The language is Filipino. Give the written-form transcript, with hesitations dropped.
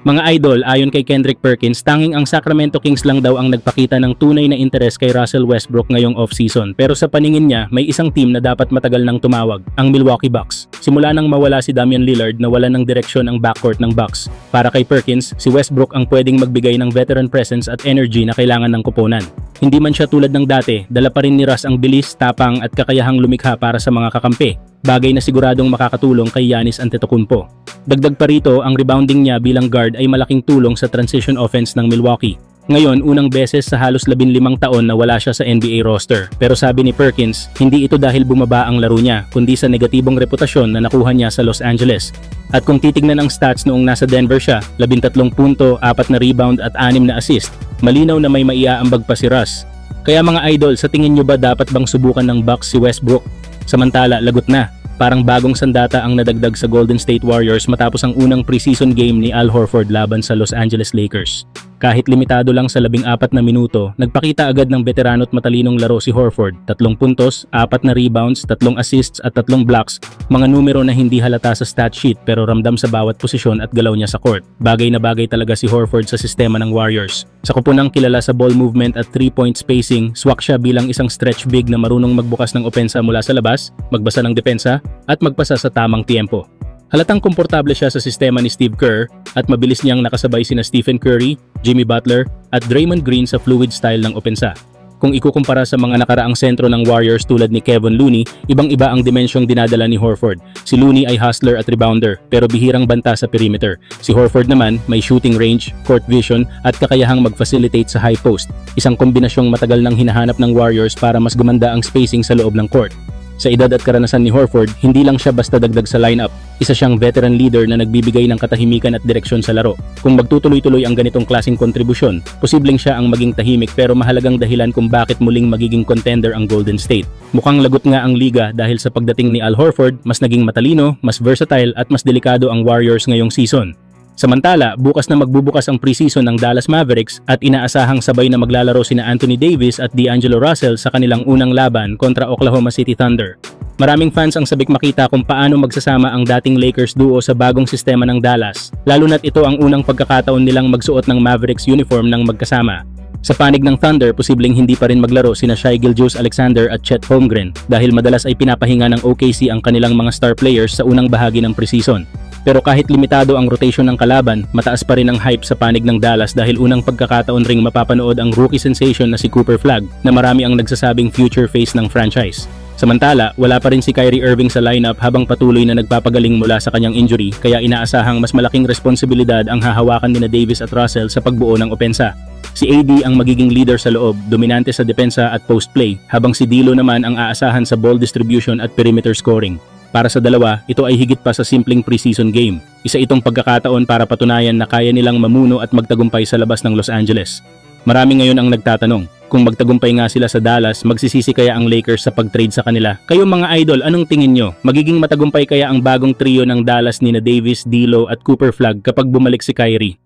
Mga idol, ayon kay Kendrick Perkins, tanging ang Sacramento Kings lang daw ang nagpakita ng tunay na interes kay Russell Westbrook ngayong off-season. Pero sa paningin niya, may isang team na dapat matagal nang tumawag, ang Milwaukee Bucks. Simula nang mawala si Damian Lillard, nawala ng direksyon ang backcourt ng Bucks. Para kay Perkins, si Westbrook ang pwedeng magbigay ng veteran presence at energy na kailangan ng koponan. Hindi man siya tulad ng dati, dala pa rin ni Russ ang bilis, tapang at kakayahang lumikha para sa mga kakampi. Bagay na siguradong makakatulong kay Giannis Antetokounmpo. Dagdag pa rito, ang rebounding niya bilang guard ay malaking tulong sa transition offense ng Milwaukee. Ngayon, unang beses sa halos 15 taon na wala siya sa NBA roster. Pero sabi ni Perkins, hindi ito dahil bumaba ang laro niya, kundi sa negatibong reputasyon na nakuha niya sa Los Angeles. At kung titignan ang stats noong nasa Denver siya, 13 punto, 4 na rebound at 6 na assist, malinaw na may maiaambag pa si Russ. Kaya mga idol, sa tingin nyo ba dapat bang subukan ng Bucks si Westbrook? Samantala, lagot na. Parang bagong sandata ang nadagdag sa Golden State Warriors matapos ang unang preseason game ni Al Horford laban sa Los Angeles Lakers. Kahit limitado lang sa 14 na minuto, nagpakita agad ng veterano at matalinong laro si Horford. 3 puntos, 4 na rebounds, 3 assists at 3 blocks, mga numero na hindi halata sa stat sheet pero ramdam sa bawat posisyon at galaw niya sa court. Bagay na bagay talaga si Horford sa sistema ng Warriors. Sa kupunang kilala sa ball movement at 3-point spacing, swak siya bilang isang stretch big na marunong magbukas ng opensa mula sa labas, magbasa ng depensa, at magpasa sa tamang tiempo. Halatang komportable siya sa sistema ni Steve Kerr at mabilis niyang nakasabay sina Stephen Curry, Jimmy Butler at Draymond Green sa fluid style ng opensa. Kung ikukumpara sa mga nakaraang sentro ng Warriors tulad ni Kevin Looney, ibang-iba ang dimensyong dinadala ni Horford. Si Looney ay hustler at rebounder pero bihirang banta sa perimeter. Si Horford naman may shooting range, court vision at kakayahang mag-facilitate sa high post. Isang kombinasyong matagal nang hinahanap ng Warriors para mas gumanda ang spacing sa loob ng court. Sa edad at karanasan ni Horford, hindi lang siya basta dagdag sa lineup. Isa siyang veteran leader na nagbibigay ng katahimikan at direksyon sa laro. Kung magtutuloy-tuloy ang ganitong klaseng kontribusyon, posibleng siya ang maging tahimik pero mahalagang dahilan kung bakit muling magiging contender ang Golden State. Mukhang lagot nga ang liga dahil sa pagdating ni Al Horford, mas naging matalino, mas versatile at mas delikado ang Warriors ngayong season. Samantala, bukas na magbubukas ang preseason ng Dallas Mavericks at inaasahang sabay na maglalaro sina Anthony Davis at D'Angelo Russell sa kanilang unang laban kontra Oklahoma City Thunder. Maraming fans ang sabik makita kung paano magsasama ang dating Lakers duo sa bagong sistema ng Dallas, lalo na't ito ang unang pagkakataon nilang magsuot ng Mavericks uniform ng magkasama. Sa panig ng Thunder, posibleng hindi pa rin maglaro sina Shai Gilgeous-Alexander at Chet Holmgren dahil madalas ay pinapahinga ng OKC ang kanilang mga star players sa unang bahagi ng preseason. Pero kahit limitado ang rotation ng kalaban, mataas pa rin ang hype sa panig ng Dallas dahil unang pagkakataon ring mapapanood ang rookie sensation na si Cooper Flagg na marami ang nagsasabing future face ng franchise. Samantala, wala pa rin si Kyrie Irving sa lineup habang patuloy na nagpapagaling mula sa kanyang injury kaya inaasahang mas malaking responsibilidad ang hahawakan nina Davis at Russell sa pagbuo ng opensa. Si AD ang magiging leader sa loob, dominante sa depensa at post play, habang si D'Lo naman ang aasahan sa ball distribution at perimeter scoring. Para sa dalawa, ito ay higit pa sa simpleng preseason game. Isa itong pagkakataon para patunayan na kaya nilang mamuno at magtagumpay sa labas ng Los Angeles. Marami ngayon ang nagtatanong, kung magtagumpay nga sila sa Dallas, magsisisi kaya ang Lakers sa pag-trade sa kanila? Kayong mga idol, anong tingin nyo? Magiging matagumpay kaya ang bagong trio ng Dallas nina Davis, D'Lo at Cooper Flagg kapag bumalik si Kyrie?